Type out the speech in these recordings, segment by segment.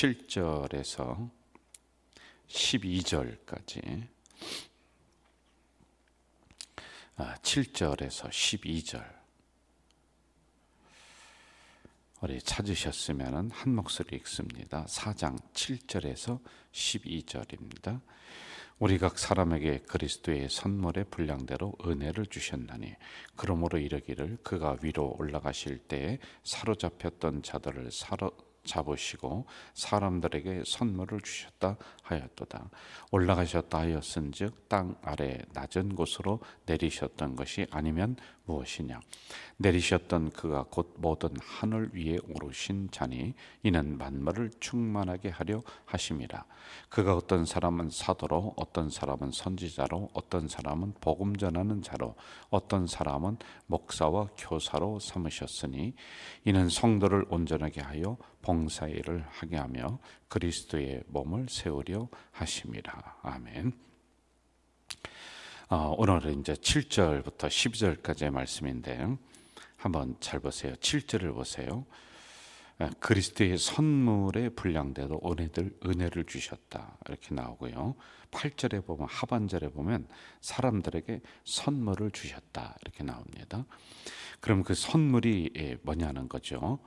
7절에서 12절까지 7절에서 12절 우리 찾으셨으면 한 목소리 읽습니다. 4장 7절에서 12절입니다. 우리 각 사람에게 그리스도의 선물의 분량대로 은혜를 주셨나니 그러므로 이르기를 그가 위로 올라가실 때에 사로잡혔던 자들을 사로잡으시고 사람들에게 선물을 주셨다 하였도다. 올라가셨다 하였은즉 땅 아래 낮은 곳으로 내리셨던 것이 아니면 무엇이냐. 내리셨던 그가 곧 모든 하늘 위에 오르신 자니 이는 만물을 충만하게 하려 하심이라. 그가 어떤 사람은 사도로 어떤 사람은 선지자로 어떤 사람은 복음 전하는 자로 어떤 사람은 목사와 교사로 삼으셨으니 이는 성도를 온전하게 하여 봉사의 일을 하게 하며 그리스도의 몸을 세우려 하심이라. 아멘. 오늘은 이제 7절부터 12절까지의 말씀인데 한번 잘 보세요. 7절을 보세요. 그리스도의 선물의 분량대로 은혜를 주셨다 이렇게 나오고요. 8절에 보면 하반절에 보면 사람들에게 선물을 주셨다 이렇게 나옵니다. 그럼 그 선물이 뭐냐는 거죠.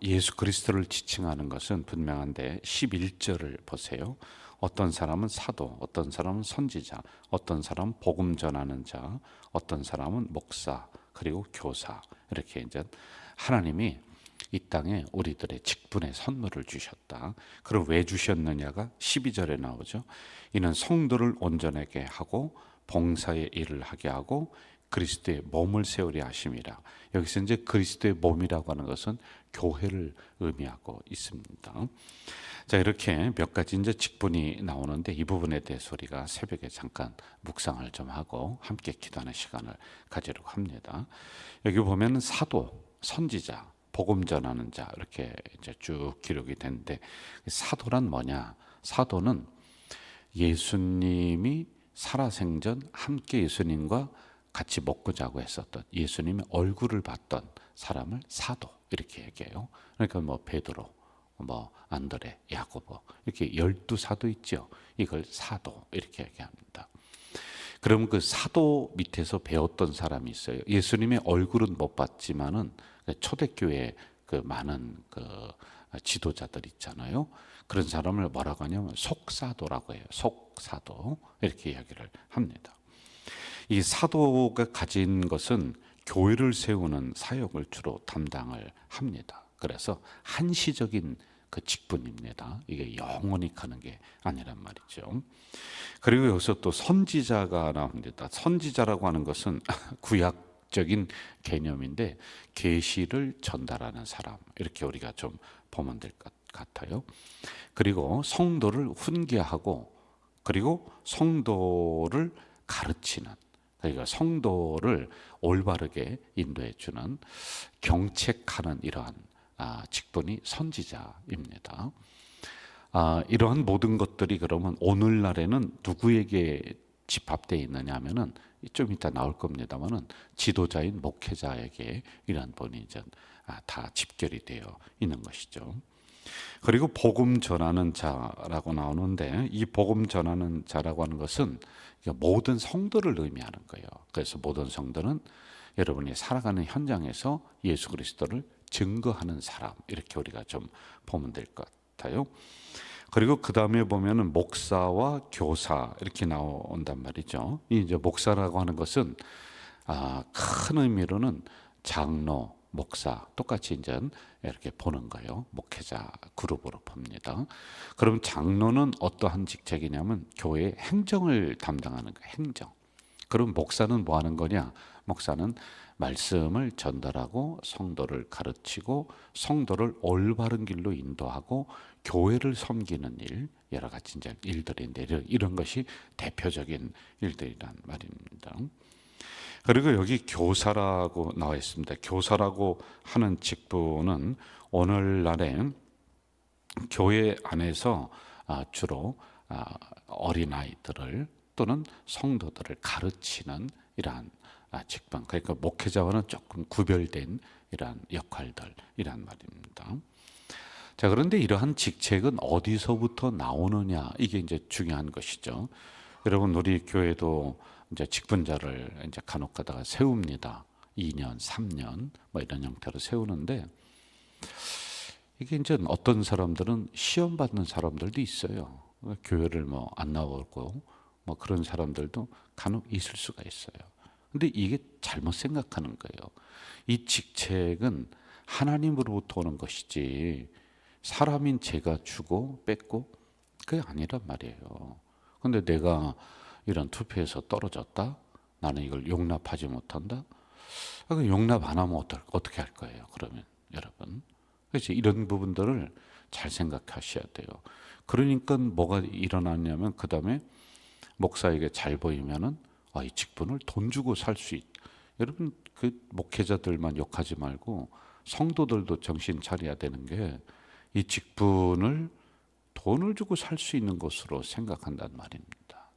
예수 그리스도를 지칭하는 것은 분명한데 11절을 보세요. 어떤 사람은 사도, 어떤 사람은 선지자, 어떤 사람은 복음 전하는 자, 어떤 사람은 목사, 그리고 교사. 이렇게 이제 하나님이 이 땅에 우리들의 직분의 선물을 주셨다. 그럼 왜 주셨느냐가 12절에 나오죠. 이는 성도를 온전하게 하고 봉사의 일을 하게 하고 그리스도의 몸을 세우려 하심이라. 여기서 이제 그리스도의 몸이라고 하는 것은 교회를 의미하고 있습니다. 자, 이렇게 몇 가지 이제 직분이 나오는데 이 부분에 대해서 우리가 새벽에 잠깐 묵상을 좀 하고 함께 기도하는 시간을 가지려고 합니다. 여기 보면 사도, 선지자, 복음 전하는 자 이렇게 이제 쭉 기록이 되는데 사도란 뭐냐? 사도는 예수님이 살아생전 함께 예수님과 같이 먹고 자고 했었던 예수님의 얼굴을 봤던 사람을 사도 이렇게 얘기해요. 그러니까 뭐 베드로, 뭐 안드레, 야고보 이렇게 12사도 있죠. 이걸 사도 이렇게 얘기합니다. 그럼 그 사도 밑에서 배웠던 사람이 있어요. 예수님의 얼굴은 못 봤지만은 초대교회 그 많은 그 지도자들 있잖아요. 그런 사람을 뭐라고 하냐면 속사도라고 해요. 속사도 이렇게 이야기를 합니다. 이 사도가 가진 것은 교회를 세우는 사역을 주로 담당을 합니다. 그래서 한시적인 그 직분입니다. 이게 영원히 가는 게 아니란 말이죠. 그리고 여기서 또 선지자가 나옵니다. 선지자라고 하는 것은 구약적인 개념인데 계시를 전달하는 사람 이렇게 우리가 좀 보면 될 것 같아요. 그리고 성도를 훈계하고 그리고 성도를 가르치는 그러니까 성도를 올바르게 인도해 주는 경책하는 이러한 직분이 선지자입니다. 이러한 모든 것들이 그러면 오늘날에는 누구에게 집합되어 있느냐 하면은 좀 이따 나올 겁니다만은 지도자인 목회자에게 이러한 분이 이제 다 집결이 되어 있는 것이죠. 그리고 복음 전하는 자라고 나오는데 이 복음 전하는 자라고 하는 것은 모든 성도를 의미하는 거예요. 그래서 모든 성도는 여러분이 살아가는 현장에서 예수 그리스도를 증거하는 사람 이렇게 우리가 좀 보면 될 것 같아요. 그리고 그 다음에 보면은 목사와 교사 이렇게 나온단 말이죠. 이제 목사라고 하는 것은 큰 의미로는 장로, 목사 똑같이 이제 이렇게 보는 거예요. 목회자 그룹으로 봅니다. 그럼 장로는 어떠한 직책이냐면 교회의 행정을 담당하는 거예요. 행정. 그럼 목사는 뭐 하는 거냐? 목사는 말씀을 전달하고 성도를 가르치고 성도를 올바른 길로 인도하고 교회를 섬기는 일, 여러 가지 이제 일들인데 이런 것이 대표적인 일들이란 말입니다. 그리고 여기 교사라고 나와 있습니다. 교사라고 하는 직분은 오늘날에 교회 안에서 주로 어린아이들을 또는 성도들을 가르치는 이러한 직분, 그러니까 목회자와는 조금 구별된 이러한 역할들이란 말입니다. 자, 그런데 이러한 직책은 어디서부터 나오느냐, 이게 이제 중요한 것이죠. 여러분, 우리 교회도 이제 직분자를 이제 간혹 가다가 세웁니다. 2년, 3년 뭐 이런 형태로 세우는데, 이게 이제 어떤 사람들은 시험 받는 사람들도 있어요. 교회를 뭐 안 나오고 뭐 그런 사람들도 간혹 있을 수가 있어요. 근데 이게 잘못 생각하는 거예요. 이 직책은 하나님으로부터 오는 것이지 사람인 제가 주고 뺏고 그게 아니란 말이에요. 근데 내가 이런 투표에서 떨어졌다? 나는 이걸 용납하지 못한다? 용납 안 하면 어떻게 할 거예요? 그러면 여러분. 그렇지? 이런 부분들을 잘 생각하셔야 돼요. 그러니까 뭐가 일어나냐면 그 다음에 목사에게 잘 보이면은 이 직분을 돈 주고 살 수 여러분, 그 목회자들만 욕하지 말고 성도들도 정신 차려야 되는 게 이 직분을 돈을 주고 살 수 있는 것으로 생각한단 말입니다.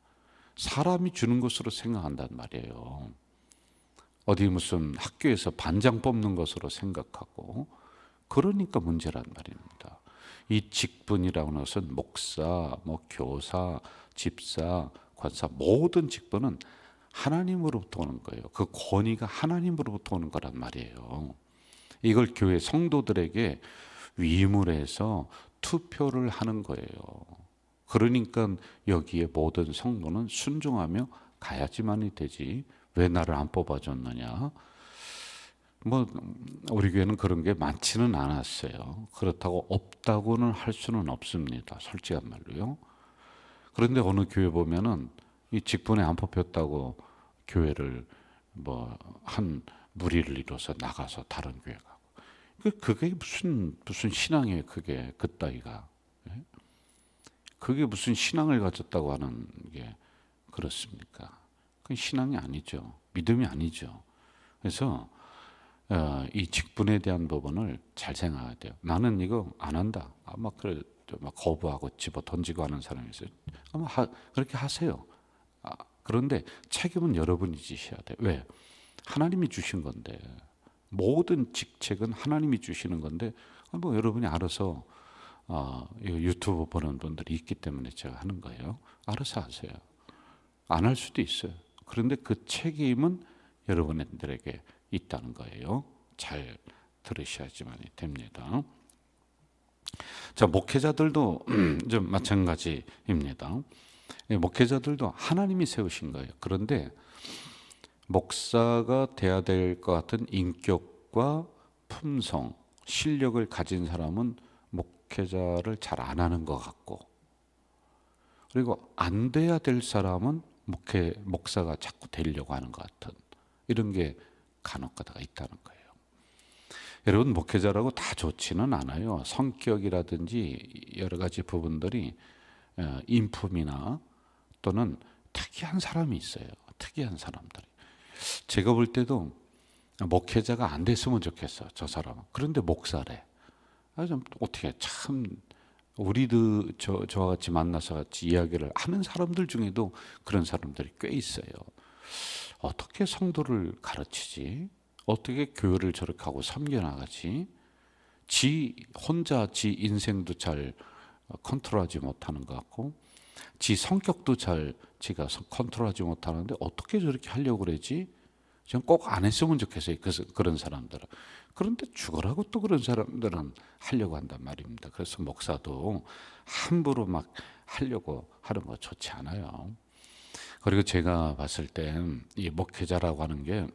사람이 주는 것으로 생각한단 말이에요. 어디 무슨 학교에서 반장 뽑는 것으로 생각하고, 그러니까 문제란 말입니다. 이 직분이라고 하는 것은 목사, 뭐 교사, 집사, 권사, 모든 직분은 하나님으로부터 오는 거예요. 그 권위가 하나님으로부터 오는 거란 말이에요. 이걸 교회 성도들에게 위임을 해서 투표를 하는 거예요. 그러니까 여기에 모든 성도는 순종하며 가야지만이 되지, 왜 나를 안 뽑아줬느냐. 뭐 우리 교회는 그런 게 많지는 않았어요. 그렇다고 없다고는 할 수는 없습니다. 솔직한 말로요. 그런데 어느 교회 보면은 이 직분에 안 뽑혔다고 교회를 뭐 한 무리를 이뤄서 나가서 다른 교회 가고, 그게 무슨 신앙이에요? 그게 그따위가. 예? 그게 무슨 신앙을 가졌다고 하는 게 그렇습니까? 그건 신앙이 아니죠. 믿음이 아니죠. 그래서 이 직분에 대한 부분을 잘 생각해야 돼요. 나는 이거 안 한다. 아마 그래 막 거부하고 집어 던지고 하는 사람이 있어요. 아마 그렇게 하세요. 그런데 책임은 여러분이 지셔야 돼요. 왜? 하나님이 주신 건데, 모든 직책은 하나님이 주시는 건데, 뭐 여러분이 알아서 유튜브 보는 분들이 있기 때문에 제가 하는 거예요. 알아서 하세요. 안 할 수도 있어요. 그런데 그 책임은 여러분들에게 있다는 거예요. 잘 들으셔야지만 됩니다. 자, 목회자들도 좀 마찬가지입니다. 목회자들도 하나님이 세우신 거예요. 그런데 목사가 돼야 될 것 같은 인격과 품성, 실력을 가진 사람은 목회자를 잘 안 하는 것 같고, 그리고 안 돼야 될 사람은 목사가 자꾸 되려고 하는 것 같은, 이런 게 간혹 가다가 있다는 거예요. 여러분, 목회자라고 다 좋지는 않아요. 성격이라든지 여러 가지 부분들이 인품이나 또는 특이한 사람이 있어요. 특이한 사람들이. 제가 볼 때도 목회자가 안 됐으면 좋겠어, 저 사람은. 그런데 목사래. 좀 어떻게 참, 우리도 저와 같이 만나서 같이 이야기를 하는 사람들 중에도 그런 사람들이 꽤 있어요. 어떻게 성도를 가르치지? 어떻게 교회를 저렇게 하고 섬겨나가지? 혼자 지 인생도 잘 컨트롤하지 못하는 것 같고, 지 성격도 잘 지가 컨트롤하지 못하는데 어떻게 저렇게 하려고 그러지? 전 꼭 안 했으면 좋겠어요. 그런 사람들은. 그런데 죽으라고 또 그런 사람들은 하려고 한단 말입니다. 그래서 목사도 함부로 막 하려고 하는 거 좋지 않아요. 그리고 제가 봤을 땐 이 목회자라고 하는 게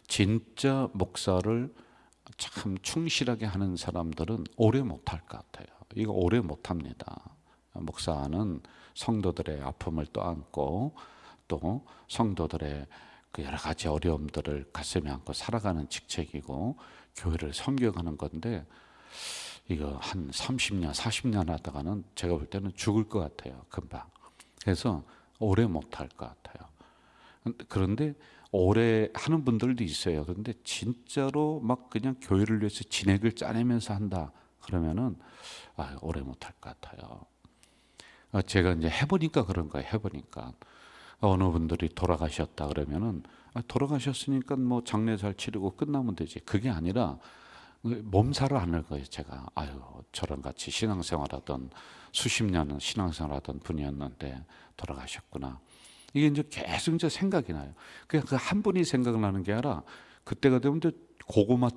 진짜 목사를 참 충실하게 하는 사람들은 오래 못할 것 같아요. 이거 오래 못합니다. 목사는 성도들의 아픔을 떠안고 또 성도들의 그 여러 가지 어려움들을 가슴에 안고 살아가는 직책이고 교회를 섬겨가는 건데, 이거 한 30년, 40년 하다가는 제가 볼 때는 죽을 것 같아요. 금방. 그래서 오래 못할 것 같아요. 그런데 오래 하는 분들도 있어요. 그런데 진짜로 막 그냥 교회를 위해서 진액을 짜내면서 한다 그러면은 오래 못할 것 같아요. 제가 이제 해보니까 그런 거예요. 해보니까 어느 분들이 돌아가셨다 그러면은 돌아가셨으니까 뭐 장례 잘 치르고 끝나면 되지. 그게 아니라 몸살을 앓는 거예요. 제가 아유, 저랑 같이 신앙생활하던 수십 년은 신앙생활하던 분이었는데 돌아가셨구나. 이게 이제 계속 이제 생각이 나요. 그냥 그 한 분이 생각나는 게 아니라 그때가 되면 이제 고구마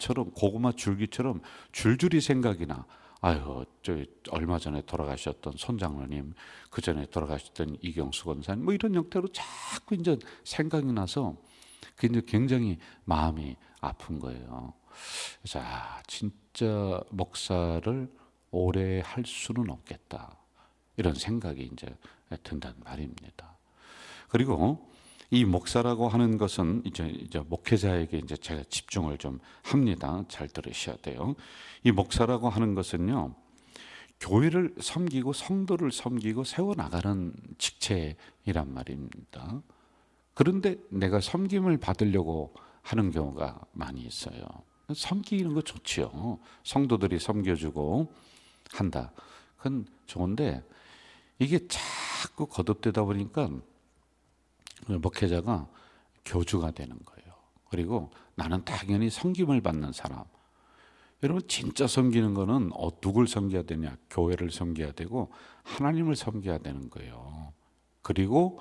줄기처럼 줄줄이 생각이 나. 아유, 저 얼마 전에 돌아가셨던 손장로님, 그 전에 돌아가셨던 이경수 권사님, 뭐 이런 형태로 자꾸 이제 생각이 나서 그 이제 굉장히 마음이 아픈 거예요. 그래서 진짜 목사를 오래 할 수는 없겠다, 이런 생각이 이제 든단 말입니다. 그리고 이 목사라고 하는 것은 이제 목회자에게 이제 제가 집중을 좀 합니다. 잘 들으셔야 돼요. 이 목사라고 하는 것은요, 교회를 섬기고 성도를 섬기고 세워 나가는 직책이란 말입니다. 그런데 내가 섬김을 받으려고 하는 경우가 많이 있어요. 섬기는 거 좋지요. 성도들이 섬겨주고 한다, 그건 좋은데 이게 자꾸 거듭되다 보니까 목회자가 교주가 되는 거예요. 그리고 나는 당연히 섬김을 받는 사람. 여러분, 진짜 섬기는 거는 누굴 섬겨야 되냐? 교회를 섬겨야 되고 하나님을 섬겨야 되는 거예요. 그리고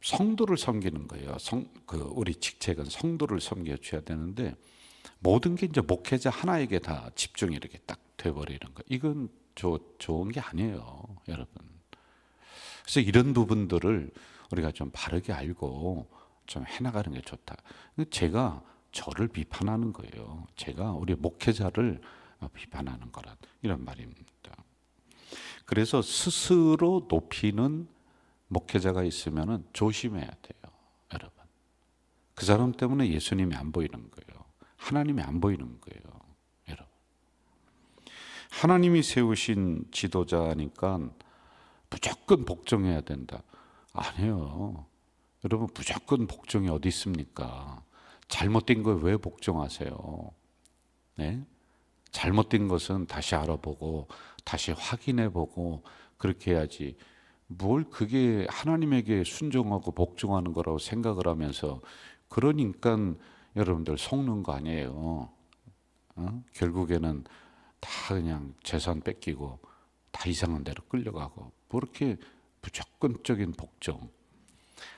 성도를 섬기는 거예요. 우리 직책은 성도를 섬겨줘야 되는데 모든 게 이제 목회자 하나에게 다 집중이 이렇게 딱 돼버리는 거. 이건 좋은 게 아니에요, 여러분. 그래서 이런 부분들을 우리가 좀 바르게 알고 좀 해나가는 게 좋다. 제가 저를 비판하는 거예요. 제가 우리 목회자를 비판하는 거란 이런 말입니다. 그래서 스스로 높이는 목회자가 있으면 조심해야 돼요, 여러분. 그 사람 때문에 예수님이 안 보이는 거예요. 하나님이 안 보이는 거예요, 여러분. 하나님이 세우신 지도자니까 무조건 복종해야 된다. 아니에요. 여러분, 무조건 복종이 어디 있습니까? 잘못된 거에 왜 복종하세요? 네? 잘못된 것은 다시 알아보고 다시 확인해보고 그렇게 해야지, 뭘 그게 하나님에게 순종하고 복종하는 거라고 생각을 하면서 그러니까 여러분들 속는 거 아니에요. 결국에는 다 그냥 재산 뺏기고 다 이상한 데로 끌려가고, 뭐 이렇게 무조건적인 복종.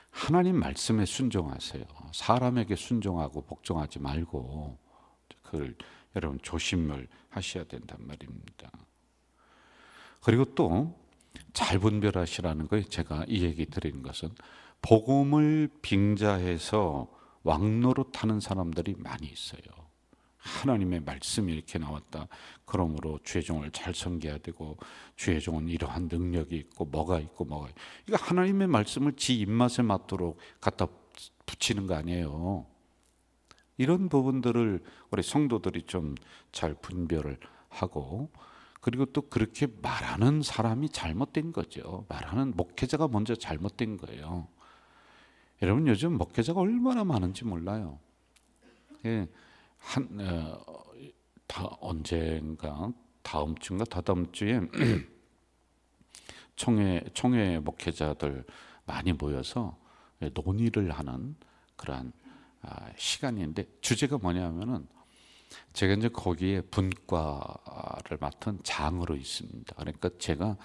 하나님 말씀에 순종하세요. 사람에게 순종하고 복종하지 말고 그걸 여러분 조심을 하셔야 된단 말입니다. 그리고 또 잘 분별하시라는 거예요. 제가 이 얘기 드리는 것은 복음을 빙자해서 왕노릇하는 사람들이 많이 있어요. 하나님의 말씀이 이렇게 나왔다, 그러므로 주의 종을 잘 섬겨야 되고 주의 종은 이러한 능력이 있고 뭐가 있고 뭐가 있고, 이거 하나님의 말씀을 지 입맛에 맞도록 갖다 붙이는 거 아니에요. 이런 부분들을 우리 성도들이 좀 잘 분별을 하고, 그리고 또 그렇게 말하는 사람이 잘못된 거죠. 말하는 목회자가 먼저 잘못된 거예요. 여러분, 요즘 목회자가 얼마나 많은지 몰라요. 예, 언젠가 다음 주인가 다다음 주에 총회 목회자들 많이 모여서 논의를 하는 그러한 시간인데, 주제가 뭐냐면은 제가 이제 거기에 분과를 맡은 장으로 있습니다. 그러니까 제가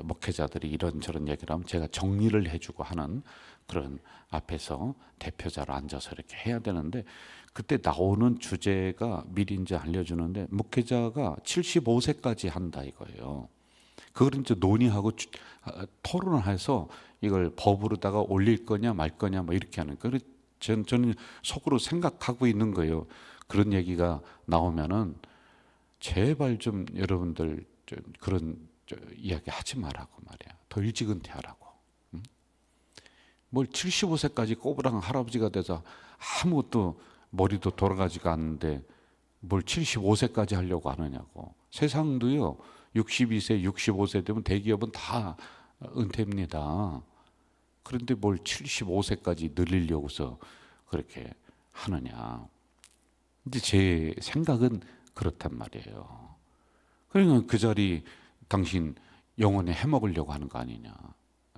목회자들이 이런저런 얘기를 하면 제가 정리를 해주고 하는 그런 앞에서 대표자로 앉아서 이렇게 해야 되는데, 그때 나오는 주제가 미리 이제 알려주는데 목회자가 75세까지 한다 이거예요. 그걸 이제 논의하고 토론을 해서 이걸 법으로다가 올릴 거냐 말 거냐 뭐 이렇게 하는 거예요. 저는 속으로 생각하고 있는 거예요. 그런 얘기가 나오면은 제발 좀 여러분들 좀 그런 이야기 하지 말라고 말이야. 더 일찍 은퇴하라고. 뭘 75세까지 꼬부랑 할아버지가 돼서 아무것도 머리도 돌아가지가 않는데 뭘 75세까지 하려고 하느냐고. 세상도요 62세 65세 되면 대기업은 다 은퇴입니다. 그런데 뭘 75세까지 늘리려고서 그렇게 하느냐. 근데 제 생각은 그렇단 말이에요. 그러니까 그 자리 당신 영원히 해먹으려고 하는 거 아니냐.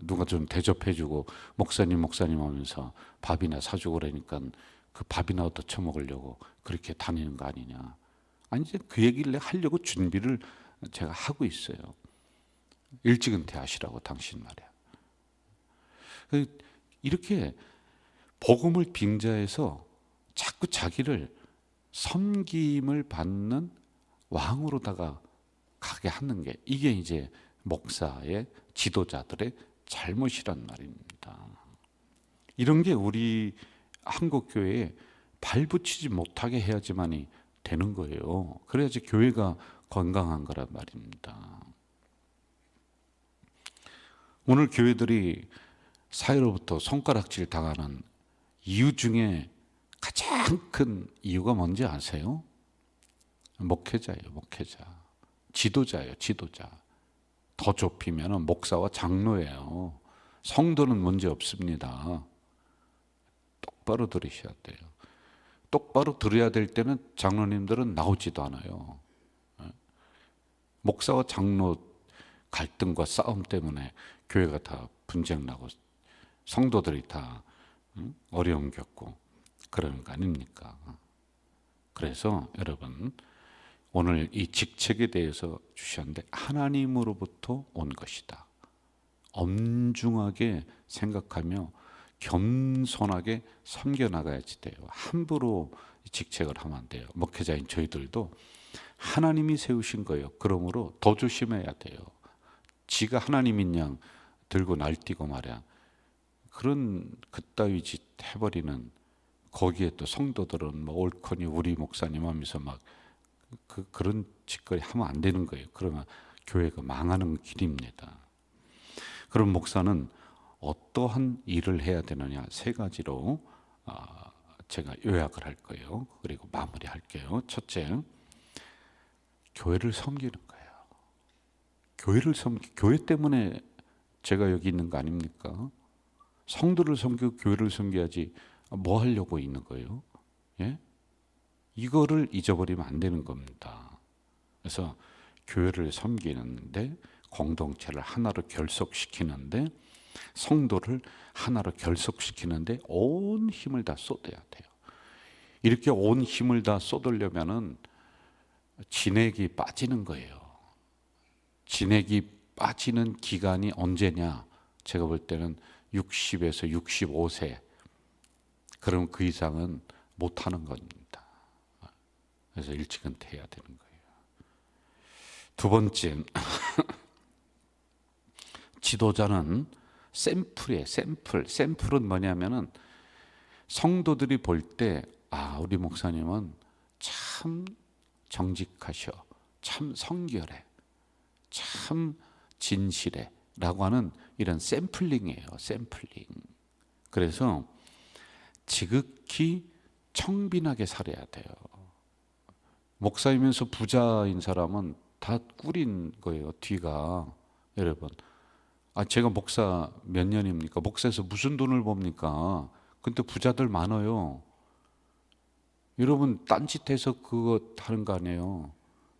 누가 좀 대접해주고 목사님 하면서 밥이나 사주고 그러니까 그 밥이나 얻어 처먹으려고 그렇게 다니는 거 아니냐. 아니 이제 그 얘기를 하려고 준비를 제가 하고 있어요. 일찍 은퇴하시라고 당신 말이야. 이렇게 복음을 빙자해서 자꾸 자기를 섬김을 받는 왕으로다가 가게 하는 게 이게 이제 목사의 지도자들의 잘못이란 말입니다. 이런 게 우리 한국 교회에 발붙이지 못하게 해야지만이 되는 거예요. 그래야지 교회가 건강한 거란 말입니다. 오늘 교회들이 사회로부터 손가락질 당하는 이유 중에 가장 큰 이유가 뭔지 아세요? 목회자예요, 목회자. 지도자예요, 지도자. 더 좁히면 목사와 장로예요. 성도는 문제 없습니다. 똑바로 들으셔야 돼요. 똑바로 들어야 될 때는 장로님들은 나오지도 않아요. 목사와 장로 갈등과 싸움 때문에 교회가 다 분쟁 나고 성도들이 다 어려움 겪고 그러는 거 아닙니까? 그래서 여러분 오늘 이 직책에 대해서 주셨는데 하나님으로부터 온 것이다. 엄중하게 생각하며 겸손하게 섬겨나가야지 돼요. 함부로 직책을 하면 안 돼요. 목회자인 저희들도 하나님이 세우신 거예요. 그러므로 더 조심해야 돼요. 지가 하나님인 양 들고 날뛰고 말이야. 그런 그따위 짓 해버리는 거기에 또 성도들은 뭐 옳거니 우리 목사님 하면서 막 그런 짓거리 하면 안 되는 거예요. 그러면 교회가 망하는 길입니다. 그럼 목사는 어떠한 일을 해야 되느냐 세 가지로 제가 요약을 할 거예요. 그리고 마무리할게요. 첫째, 교회를 섬기는 거예요. 교회 때문에 제가 여기 있는 거 아닙니까? 성도를 섬기고 교회를 섬겨야지 뭐 하려고 있는 거예요? 예? 이거를 잊어버리면 안 되는 겁니다. 그래서 교회를 섬기는데 공동체를 하나로 결속시키는데 성도를 하나로 결속시키는데 온 힘을 다 쏟아야 돼요. 이렇게 온 힘을 다 쏟으려면은 진액이 빠지는 거예요. 진액이 빠지는 기간이 언제냐? 제가 볼 때는 60에서 65세. 그럼 그 이상은 못 하는 겁니다. 그래서 일찍 은퇴해야 되는 거예요. 두 번째, 지도자는 샘플이에요. 샘플은 뭐냐면은 성도들이 볼 때 우리 목사님은 참 정직하셔, 참 성결해, 참 진실해 라고 하는 이런 샘플링이에요. 샘플링. 그래서 지극히 청빈하게 살아야 돼요. 목사이면서 부자인 사람은 다 꿀인 거예요. 뒤가. 여러분, 제가 목사 몇 년입니까? 목사에서 무슨 돈을 봅니까? 근데 부자들 많아요. 여러분 딴짓해서 그거 하는 거 아니에요.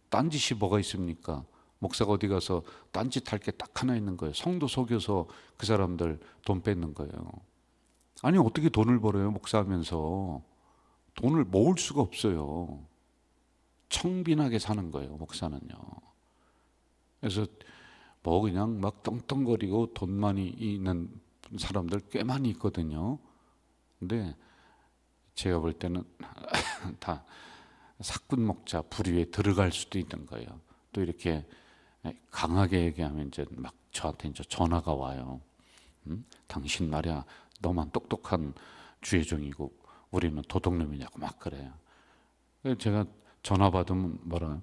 딴짓이 뭐가 있습니까? 목사가 어디 가서 딴짓할 게 딱 하나 있는 거예요. 성도 속여서 그 사람들 돈 뺏는 거예요. 아니 어떻게 돈을 벌어요? 목사하면서. 돈을 모을 수가 없어요. 청빈하게 사는 거예요. 목사는요. 그래서 뭐 그냥 막 떵떵거리고 돈 많이 있는 사람들 꽤 많이 있거든요. 근데 제가 볼 때는 다 사꾼 목자 부류에 들어갈 수도 있는 거예요. 또 이렇게 강하게 얘기하면 이제 막 저한테 이제 전화가 와요. 당신 말이야 너만 똑똑한 주의종이고 우리는 도둑놈이냐고 막 그래요. 제가 전화 받으면 뭐라요?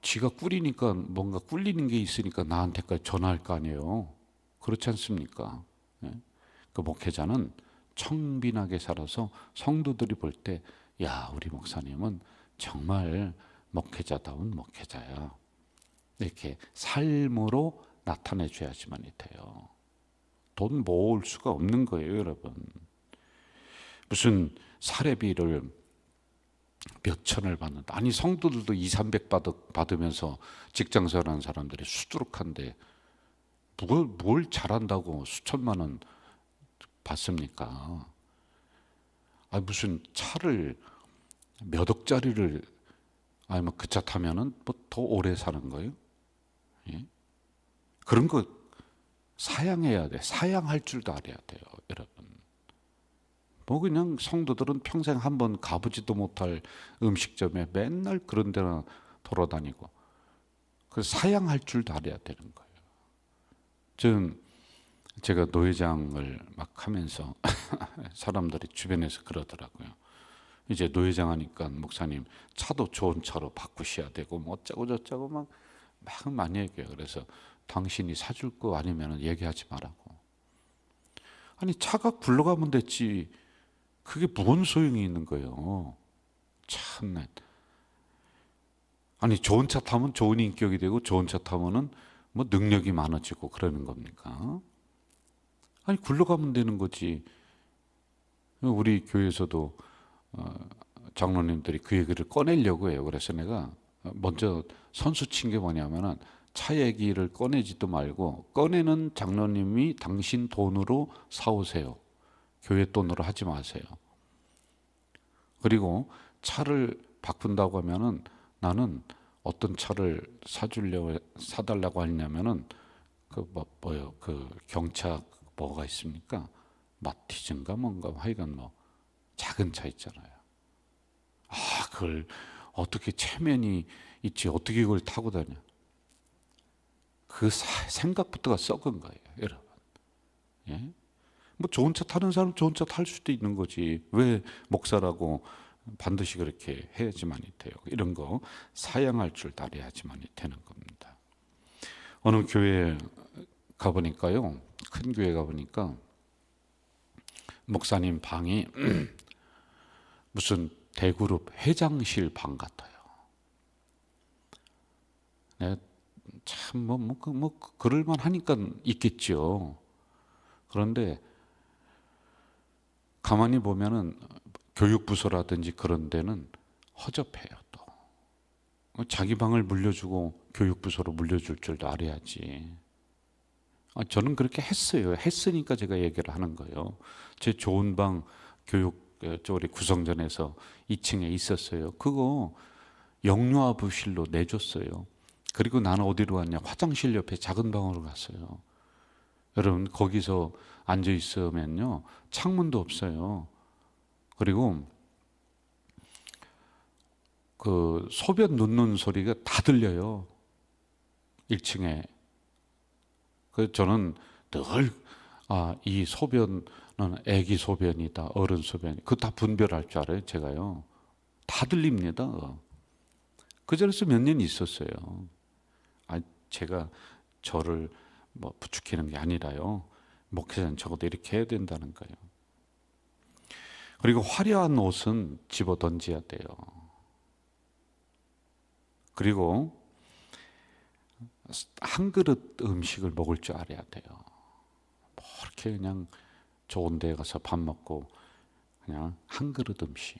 지가 꿀이니까 뭔가 꿀리는 게 있으니까 나한테까지 전화할 거 아니에요. 그렇지 않습니까? 예? 그 목회자는 청빈하게 살아서 성도들이 볼 때, 야, 우리 목사님은 정말 목회자다운 목회자야. 이렇게 삶으로 나타내 줘야지만이 돼요. 돈 모을 수가 없는 거예요, 여러분. 무슨 사례비를 몇 천을 받는다. 아니 성도들도 2, 300 받으면서 직장생활하는 사람들이 수두룩한데 뭘 잘한다고 수천만 원 받습니까? 무슨 차를 몇 억짜리를 아니면 그 차 타면은 뭐 더 오래 사는 거예요? 예? 그런 거 사양해야 돼. 사양할 줄도 알아야 돼요, 여러분. 뭐 그냥 성도들은 평생 한번 가보지도 못할 음식점에 맨날 그런 데나 돌아다니고 그 사양할 줄도 알아야 되는 거예요. 저는 제가 노회장을 막 하면서 사람들이 주변에서 그러더라고요. 이제 노회장 하니까 목사님 차도 좋은 차로 바꾸셔야 되고 뭐 어쩌고 저쩌고 막 많이 얘기해요. 그래서 당신이 사줄 거 아니면 얘기하지 말라고. 아니 차가 굴러가면 됐지 그게 무슨 소용이 있는 거예요. 참나. 아니 좋은 차 타면 좋은 인격이 되고 좋은 차 타면은 뭐 능력이 많아지고 그러는 겁니까? 아니 굴러가면 되는 거지. 우리 교회에서도 장로님들이 그 얘기를 꺼내려고 해요. 그래서 내가 먼저 선수 친 게 뭐냐면은 차 얘기를 꺼내지도 말고 꺼내는 장로님이 당신 돈으로 사오세요. 교회 돈으로 하지 마세요. 그리고 차를 바꾼다고 하면은 나는 어떤 차를 사달라고 하냐면은 그 경차 뭐가 있습니까? 마티즈인가 뭔가 하여간 뭐 작은 차 있잖아요. 아, 그걸 어떻게 체면이 있지? 어떻게 그걸 타고 다녀? 그 생각부터가 썩은 거예요, 여러분. 예? 뭐 좋은 차 타는 사람 좋은 차 탈 수도 있는 거지. 왜 목사라고 반드시 그렇게 해야지만이 돼요. 이런 거 사양할 줄 알아야지만이 되는 겁니다. 어느 교회 가보니까요, 큰 교회 가보니까 목사님 방이 무슨 대그룹 회장실 방 같아요. 네, 참 그럴만 하니까 있겠죠. 그런데 가만히 보면은 교육부서라든지 그런 데는 허접해요. 또 자기 방을 물려주고 교육부서로 물려줄 줄도 알아야지. 저는 그렇게 했어요. 했으니까 제가 얘기를 하는 거예요. 제 좋은 방 교육 우리 구성전에서 2층에 있었어요. 그거 영유아부실로 내줬어요. 그리고 나는 어디로 갔냐? 화장실 옆에 작은 방으로 갔어요. 여러분 거기서 앉아 있으면요 창문도 없어요. 그리고 그 소변 놓는 소리가 다 들려요. 1층에. 그래서 저는 늘 이 소변은 애기 소변이다, 어른 소변이. 그거 다 분별할 줄 알아요, 제가요. 다 들립니다. 그 자리에서 몇 년 있었어요. 제가 저를 뭐 부추기는 게 아니라요. 목회자는 적어도 이렇게 해야 된다는 거예요. 그리고 화려한 옷은 집어 던져야 돼요. 그리고 한 그릇 음식을 먹을 줄 알아야 돼요. 뭐 이렇게 그냥 좋은 데 가서 밥 먹고 그냥 한 그릇 음식,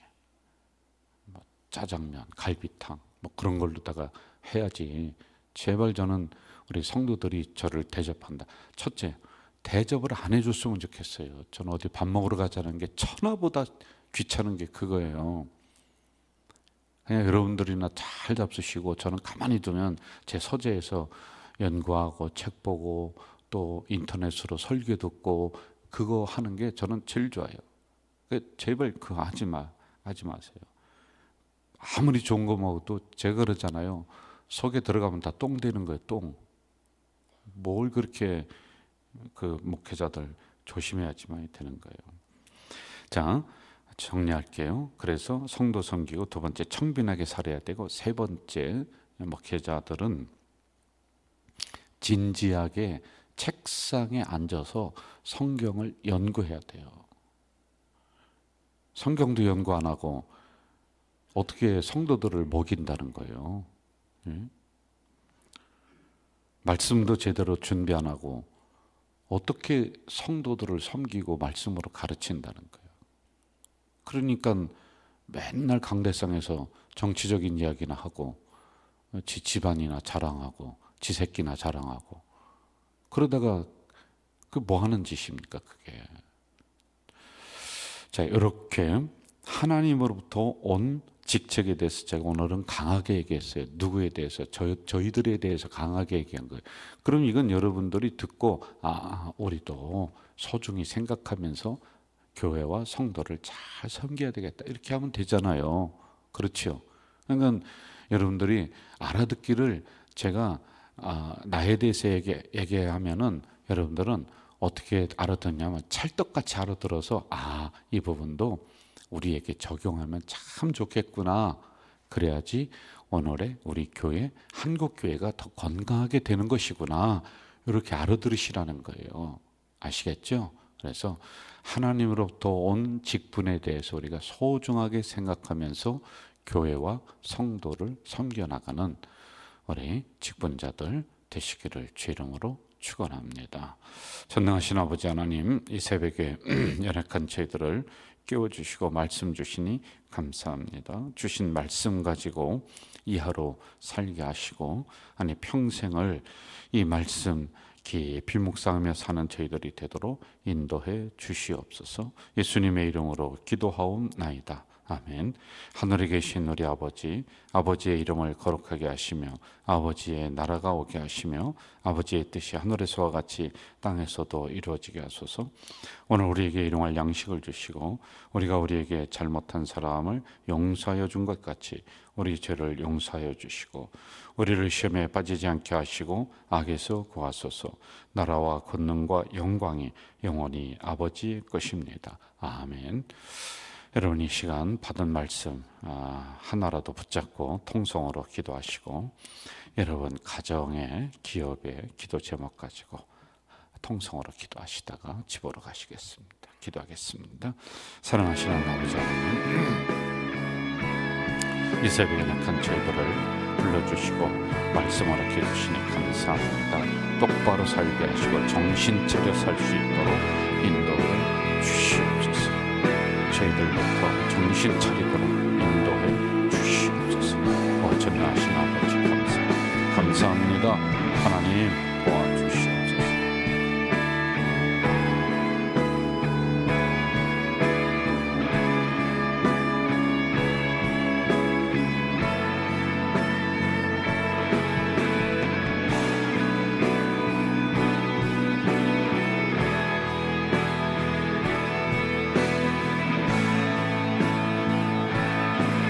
뭐 짜장면, 갈비탕 뭐 그런 걸로다가 해야지. 제발 저는 우리 성도들이 저를 대접한다. 첫째, 대접을 안 해줬으면 좋겠어요. 저는 어디 밥 먹으러 가자는 게 천하보다 귀찮은 게 그거예요. 그냥 여러분들이나 잘 잡수시고 저는 가만히 두면 제 서재에서 연구하고 책 보고 또 인터넷으로 설교 듣고 그거 하는 게 저는 제일 좋아요. 제발 그거 하지 마세요. 아무리 좋은 거 먹어도 제가 그러잖아요. 속에 들어가면 다 똥 되는 거예요, 똥. 뭘 그렇게 그 목회자들 조심해야지만 되는 거예요. 자, 정리할게요. 그래서 성도 섬기고 두 번째 청빈하게 살아야 되고 세 번째 목회자들은 진지하게 책상에 앉아서 성경을 연구해야 돼요. 성경도 연구 안 하고 어떻게 성도들을 먹인다는 거예요. 말씀도 제대로 준비 안 하고 어떻게 성도들을 섬기고 말씀으로 가르친다는 거예요. 그러니까 맨날 강대상에서 정치적인 이야기나 하고 지 집안이나 자랑하고 지 새끼나 자랑하고 그러다가 그 뭐 하는 짓입니까 그게. 자, 이렇게 하나님으로부터 온 직책에 대해서 제가 오늘은 강하게 얘기했어요. 누구에 대해서? 저희들에 대해서 강하게 얘기한 거예요. 그럼 이건 여러분들이 듣고 우리도 소중히 생각하면서 교회와 성도를 잘 섬겨야 되겠다 이렇게 하면 되잖아요. 그렇죠? 그러니까 여러분들이 알아듣기를 제가 나에 대해서 얘기하면은 여러분들은 어떻게 알아듣냐면 찰떡같이 알아들어서 이 부분도 우리에게 적용하면 참 좋겠구나. 그래야지 오늘의 우리 교회, 한국교회가 더 건강하게 되는 것이구나. 이렇게 알아들으시라는 거예요. 아시겠죠? 그래서 하나님으로부터 온 직분에 대해서 우리가 소중하게 생각하면서 교회와 성도를 섬겨나가는 우리 직분자들 되시기를 주 이름으로 축원합니다. 전능하신 아버지 하나님, 이 새벽에 연약한 저희들을 깨워주시고 말씀 주시니 감사합니다. 주신 말씀 가지고 이 하루 살게 하시고 평생을 이 말씀 깊이 묵상하며 사는 저희들이 되도록 인도해 주시옵소서. 예수님의 이름으로 기도하옵나이다. 아멘. 하늘에 계신 우리 아버지, 아버지의 이름을 거룩하게 하시며 아버지의 나라가 오게 하시며 아버지의 뜻이 하늘에서와 같이 땅에서도 이루어지게 하소서. 오늘 우리에게 일용할 양식을 주시고 우리가 우리에게 잘못한 사람을 용서하여 준 것 같이 우리 죄를 용서하여 주시고 우리를 시험에 빠지지 않게 하시고 악에서 구하소서. 나라와 권능과 영광이 영원히 아버지의 것입니다. 아멘. 여러분 이 시간 받은 말씀 하나라도 붙잡고 통성으로 기도하시고 여러분 가정의 기업의 기도 제목 가지고 통성으로 기도하시다가 집으로 가시겠습니다. 기도하겠습니다. 사랑하시는 아버지 하나님, 이 새벽에 약한 저희들을 불러주시고 말씀으로 해주시니 감사합니다. 똑바로 살게 하시고 정신 차려 살 수 있도록 인도해 주시옵소서. 저희들부터 정신 차리도록 인도해 주시옵소서. 전능하신 아버지 감사합니다. 하나님 도와